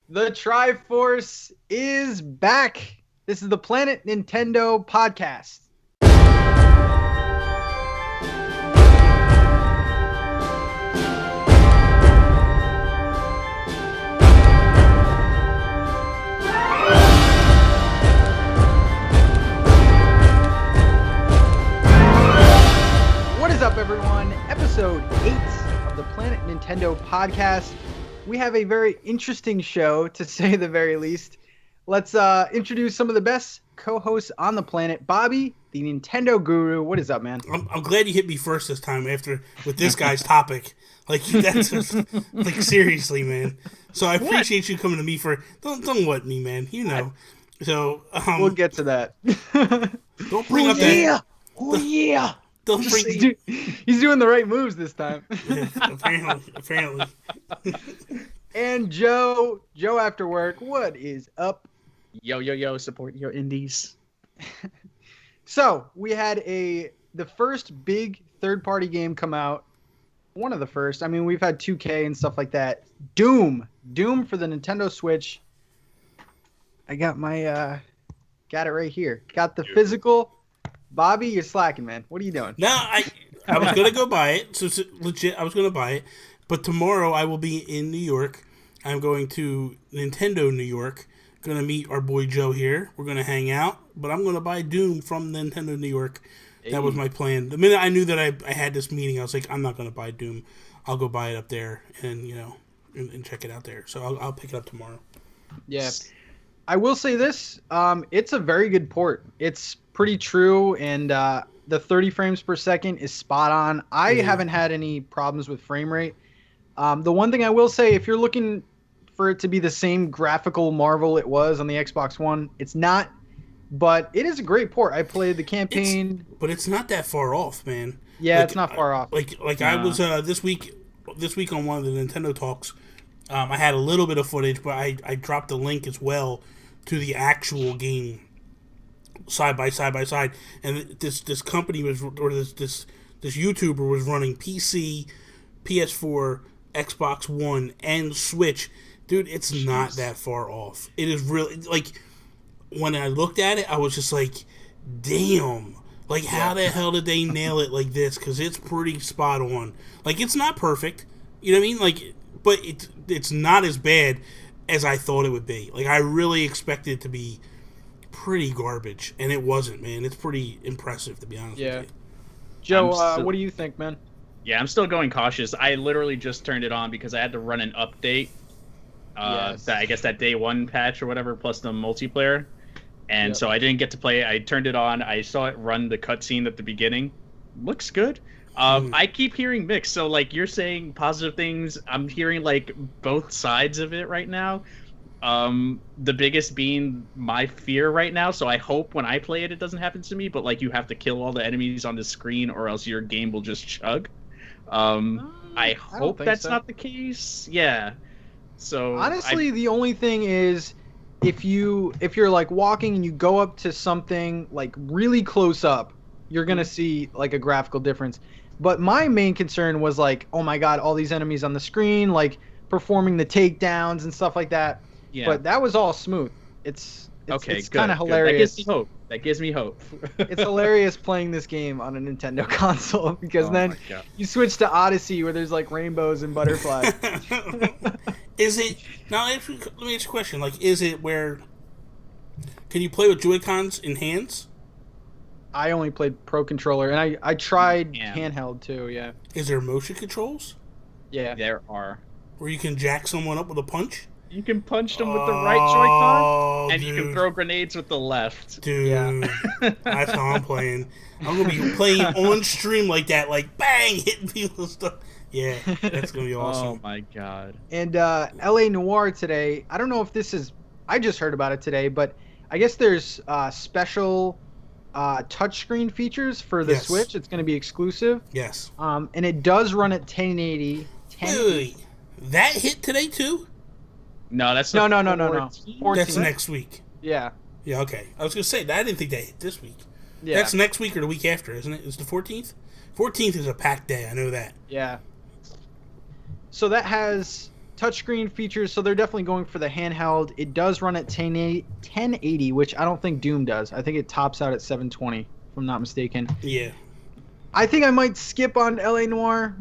The Triforce is back. This is the Planet Nintendo podcast. What is up, everyone? Episode 8 of the Planet Nintendo podcast. We have a very interesting show, to say the very least. Let's introduce some of the best co-hosts on the planet. Bobby, the Nintendo guru. What is up, man? I'm glad you hit me first this time with this guy's topic. Like, that's just, like, seriously, man. So I appreciate you coming to me for, don't let me, man, you know. So, we'll get to that. Don't bring up that. Oh, yeah. Don't bring... He's doing the right moves this time. Yeah, apparently. And Joe after work, what is up? Yo, support your indies. So, we had the first big third-party game come out. One of the first. I mean, we've had 2K and stuff like that. Doom for the Nintendo Switch. I got got it right here. Got the physical. Bobby, you're slacking, man. What are you doing? No, I was going to go buy it. So legit, I was going to buy it. But tomorrow I will be in New York. I'm going to Nintendo New York. Going to meet our boy Joe here. We're going to hang out. But I'm going to buy Doom from Nintendo New York. Hey. That was my plan. The minute I knew that I had this meeting, I was like, I'm not going to buy Doom. I'll go buy it up there and, and check it out there. So I'll pick it up tomorrow. Yeah. I will say this. It's a very good port. It's pretty true, and the 30 frames per second is spot on. I haven't had any problems with frame rate. The one thing I will say, if you're looking for it to be the same graphical marvel it was on the Xbox One, it's not, but it is a great port. I played the campaign. But it's not that far off, man. Yeah, it's not far off. I was this week on one of the Nintendo Talks, I had a little bit of footage, but I dropped the link as well to the actual game side by side, and this company was, or this YouTuber was running PC, PS4, Xbox One, and Switch. Dude, it's not that far off. It is really, like, when I looked at it, I was just like, damn, like, how the hell did they nail it like this? Because it's pretty spot on. Like, it's not perfect, you know what I mean? Like, but it's not as bad as I thought it would be. Like, I really expected it to be pretty garbage, and it wasn't, man. It's pretty impressive, to be honest with you. Joe, what do you think, man? Yeah, I'm still going cautious. I literally just turned it on because I had to run an update. I guess that day one patch or whatever, plus the multiplayer. And so I didn't get to play it. I turned it on. I saw it run the cutscene at the beginning. Looks good. I keep hearing mixed. So, like, you're saying positive things. I'm hearing, like, both sides of it right now. The biggest being my fear right now. So I hope when I play it, it doesn't happen to me. But, like, you have to kill all the enemies on the screen or else your game will just chug. I hope that's not the case. Yeah. So honestly, the only thing is, if you're like walking and you go up to something like really close up, you're gonna see like a graphical difference. But my main concern was like, oh my god, all these enemies on the screen, like performing the takedowns and stuff like that. Yeah. But that was all smooth. It's kind of hilarious. That gives me hope. It's hilarious playing this game on a Nintendo console because then you switch to Odyssey where there's like rainbows and butterflies. Is it now? Let me ask you a question. Like, is it where can you play with Joy-Cons in hands? I only played Pro Controller, and I tried handheld too. Yeah. Is there motion controls? Yeah, there are. Where you can jack someone up with a punch? You can punch them with the right Joy-Con, and you can throw grenades with the left. Dude, that's how I'm playing. I'm going to be playing on stream like that, like, bang, hitting people and stuff. Yeah, that's going to be awesome. Oh, my God. And LA Noire today, I don't know if this is... I just heard about it today, but I guess there's special touchscreen features for the Switch. It's going to be exclusive. Yes. And it does run at 1080. Wait. That hit today, too? No, that's no. 14. That's next week. Yeah. Yeah, okay. I was going to say, I didn't think that hit this week. Yeah. That's next week or the week after, isn't it? It's the 14th? 14th is a packed day, I know that. Yeah. So that has touchscreen features, so they're definitely going for the handheld. It does run at 1080, which I don't think Doom does. I think it tops out at 720, if I'm not mistaken. Yeah. I think I might skip on LA Noire.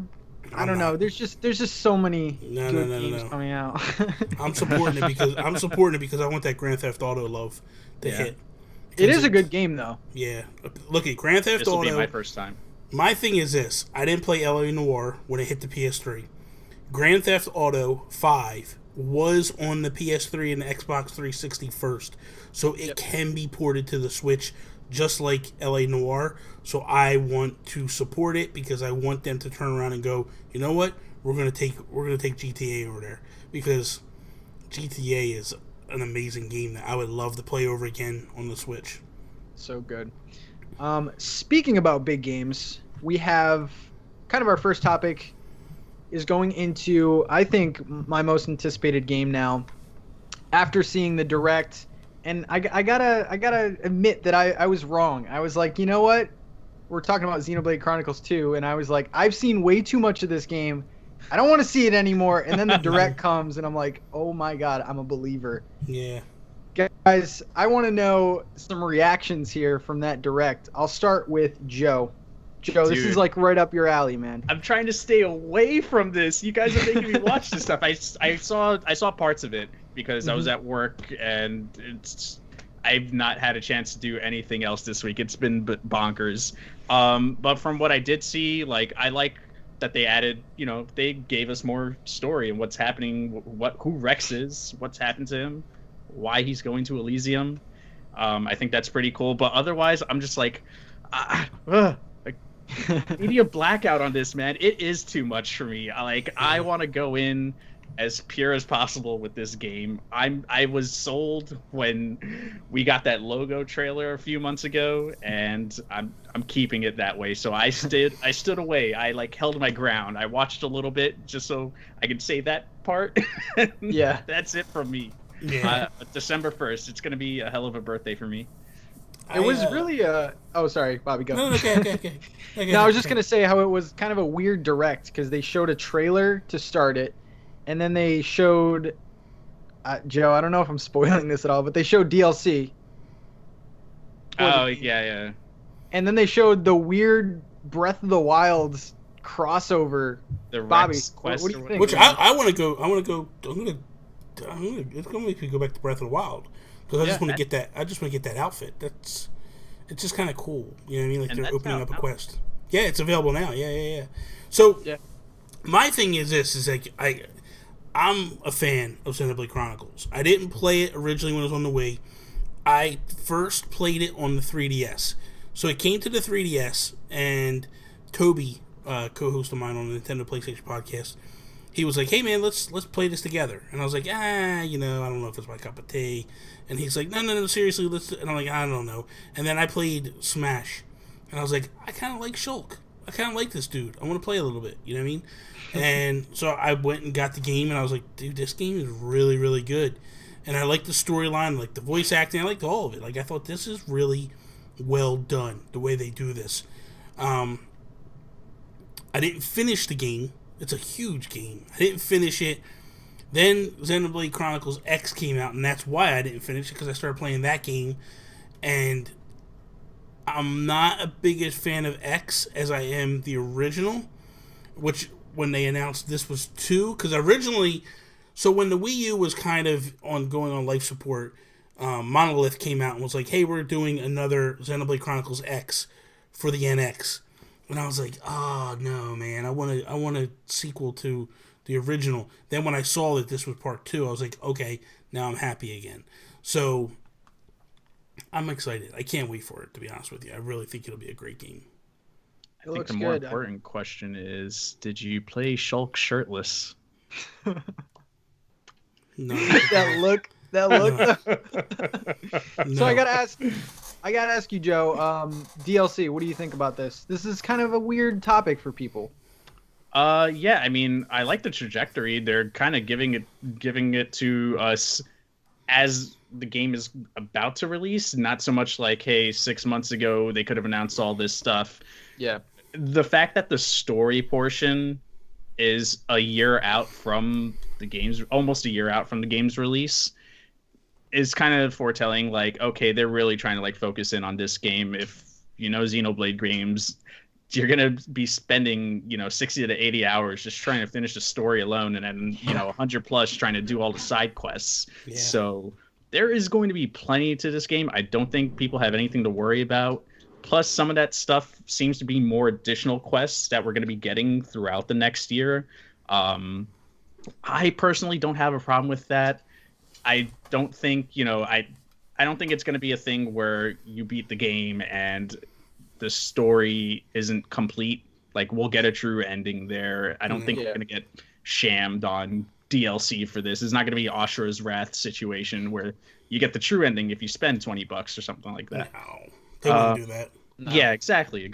I don't know. There's just so many good games coming out. I'm supporting it because I want that Grand Theft Auto love to hit. It is a good game though. Yeah. Look at Grand Theft Auto. This will be my first time. My thing is this. I didn't play LA Noire when it hit the PS3. Grand Theft Auto 5 was on the PS3 and the Xbox 360 first. So it can be ported to the Switch just like LA Noire. So I want to support it because I want them to turn around and go, you know what? We're gonna take GTA over there, because GTA is an amazing game that I would love to play over again on the Switch. So good. Speaking about big games, we have kind of our first topic is going into, I think, my most anticipated game now. After seeing the Direct, and I gotta admit that I was wrong. I was like, you know what? We're talking about Xenoblade Chronicles 2, and I was like, I've seen way too much of this game. I don't want to see it anymore. And then the Direct comes, and I'm like, oh my god, I'm a believer. Yeah. Guys, I want to know some reactions here from that Direct. I'll start with Joe. Joe, this is like right up your alley, man. I'm trying to stay away from this. You guys are making me watch this stuff. I saw parts of it because I was at work, and I've not had a chance to do anything else this week. It's been bonkers. But from what I did see, like, I like that they added, they gave us more story and what's happening, who Rex is, what's happened to him, why he's going to Elysium. I think that's pretty cool. But otherwise, I'm just like, media blackout on this, man. It is too much for me. I want to go in as pure as possible with this game. I was sold when we got that logo trailer a few months ago, and I'm keeping it that way. So I stood away. I held my ground. I watched a little bit just so I could say that part. Yeah, that's it from me. Yeah. December 1st. It's gonna be a hell of a birthday for me. It was really oh, sorry, Bobby, go. No, okay. No, I was just gonna say how it was kind of a weird Direct because they showed a trailer to start it, and then they showed Joe, I don't know if I'm spoiling this at all, but they showed DLC. Oh, yeah. And then they showed the weird Breath of the Wild's crossover. The Bobby, Rex quest, what do you think? Which I want to go. It's gonna make me go back to Breath of the Wild because I just want to get that. I just want to get that outfit. It's just kind of cool. You know what I mean? Like, they're opening up a quest. Yeah, it's available now. Yeah. So my thing is this: is like I'm a fan of Xenoblade Chronicles. I didn't play it originally when it was on the Wii. I first played it on the 3DS. So it came to the 3DS, and Toby, co-host of mine on the Nintendo PlayStation podcast, he was like, "Hey man, let's play this together." And I was like, I don't know if it's my cup of tea. And he's like, no, seriously, let's. And I'm like, I don't know. And then I played Smash, and I was like, I kind of like Shulk. I kind of like this dude. I want to play a little bit. You know what I mean? And so I went and got the game, and I was like, dude, this game is really, really good. And I like the storyline, like the voice acting, I liked all of it. Like, I thought this is really well done, the way they do this. I didn't finish the game. It's a huge game. I didn't finish it. Then Xenoblade Chronicles X came out, and that's why I didn't finish it, because I started playing that game. And I'm not a biggest fan of X as I am the original, which when they announced this was 2, because originally, so when the Wii U was kind of going on life support, Monolith came out and was like, hey, we're doing another Xenoblade Chronicles X for the NX. And I was like, oh no, man, I want a sequel to the original. Then when I saw that this was part 2, I was like, okay, now I'm happy again. So I'm excited. I can't wait for it, to be honest with you. I really think it'll be a great game. I think the more important question is, did you play Shulk shirtless? No. that look. No. So I gotta ask you, Joe. DLC. What do you think about this? This is kind of a weird topic for people. Yeah. I mean, I like the trajectory. They're kind of giving it to us as the game is about to release. Not so much like, hey, 6 months ago they could have announced all this stuff. Yeah. The fact that the story portion is a year out from the game's, almost a year out from the game's release, is kind of foretelling, like, okay, they're really trying to like focus in on this game. If you know Xenoblade games, you're gonna be spending 60 to 80 hours just trying to finish the story alone, and then 100 plus trying to do all the side quests. Yeah. So there is going to be plenty to this game. I don't think people have anything to worry about. Plus, some of that stuff seems to be more additional quests that we're going to be getting throughout the next year. I personally don't have a problem with that. I don't think, I don't think it's going to be a thing where you beat the game and the story isn't complete. Like, we'll get a true ending there. I don't think we're going to get shammed on DLC for this. It's not going to be Ashura's Wrath situation where you get the true ending if you spend $20 or something like that. No, they won't do that. No. Yeah, exactly.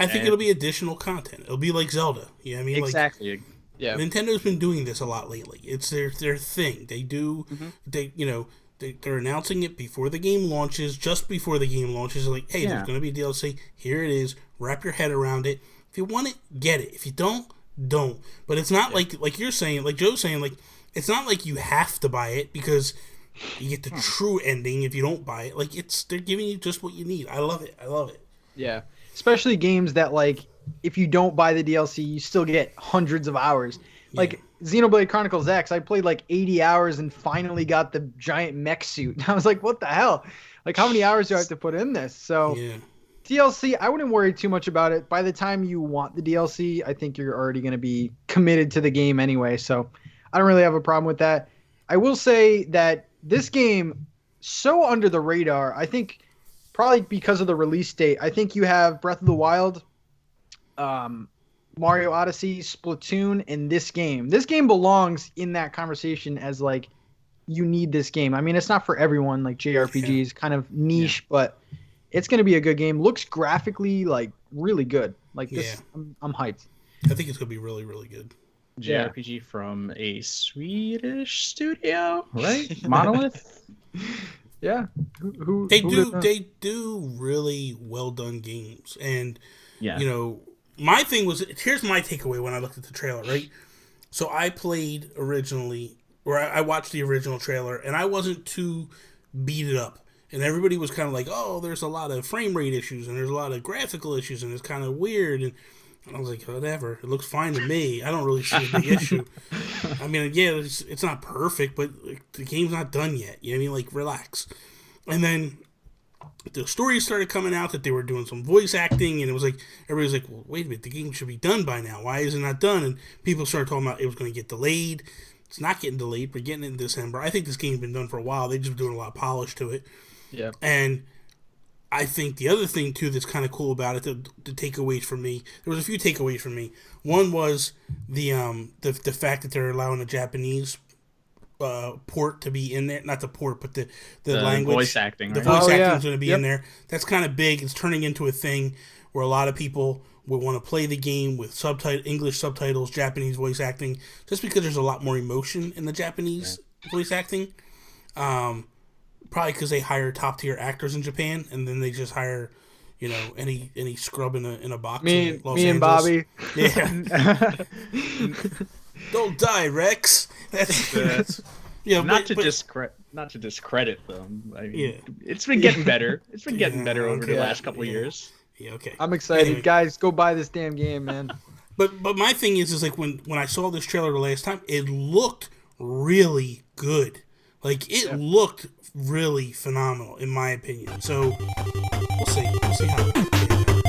I think it'll be additional content. It'll be like Zelda. You know what I mean? Exactly. Like, yeah. Nintendo's been doing this a lot lately. It's their thing. They do. They're announcing it before the game launches. Just before the game launches, they're like, hey, there's going to be DLC. Here it is. Wrap your head around it. If you want it, get it. If you don't. But it's not like you're saying, like Joe's saying, like it's not like you have to buy it because you get the true ending if you don't buy it. Like they're giving you just what you need. I love it. Yeah, especially games that like if you don't buy the DLC, you still get hundreds of hours. Like Xenoblade Chronicles X, I played like 80 hours and finally got the giant mech suit. I was like, what the hell? Like, how many hours do I have to put in this? So DLC, I wouldn't worry too much about it. By the time you want the DLC, I think you're already going to be committed to the game anyway. So I don't really have a problem with that. I will say that this game, so under the radar, I think probably because of the release date, I think you have Breath of the Wild, Mario Odyssey, Splatoon, and this game. This game belongs in that conversation as like, you need this game. I mean, it's not for everyone, like JRPGs, kind of niche, but it's going to be a good game. Looks graphically like really good. Like this, I'm hyped. I think it's going to be really, really good. JRPG from a Swedish studio, right? Monolith. Yeah. They do really well done games. And, my thing was, here's my takeaway when I looked at the trailer, right? So I played originally, or I watched the original trailer, and I wasn't too beat it up. And everybody was kind of like, oh, there's a lot of frame rate issues, and there's a lot of graphical issues, and it's kind of weird. And I was like, whatever. It looks fine to me. I don't really see a big issue. I mean, it's not perfect, but the game's not done yet. You know what I mean? Like, relax. And then the stories started coming out that they were doing some voice acting, and it was like, everybody was like, well, wait a minute, the game should be done by now. Why is it not done? And people started talking about it was going to get delayed. It's not getting delayed. We're getting it in December. I think this game's been done for a while. They've just been doing a lot of polish to it. Yeah. And I think the other thing, too, that's kind of cool about it, the takeaways for me, there was a few takeaways for me. One was the fact that they're allowing the Japanese port to be in there. Not the port, but the language. Voice acting. The voice acting is going to be in there. That's kind of big. It's turning into a thing where a lot of people will want to play the game with English subtitles, Japanese voice acting, just because there's a lot more emotion in the Japanese voice acting. Probably because they hire top tier actors in Japan, and then they just hire, any scrub in a box. Me in Los and Bobby. Yeah. Don't die, Rex. That's not to discredit them. I mean, it's been getting better. It's been getting better over the last couple of years. Yeah, okay. I'm excited, guys. Go buy this damn game, man. But my thing is like when I saw this trailer the last time, it looked really good. Like it looked really phenomenal, in my opinion. So we'll see. We'll see how it goes.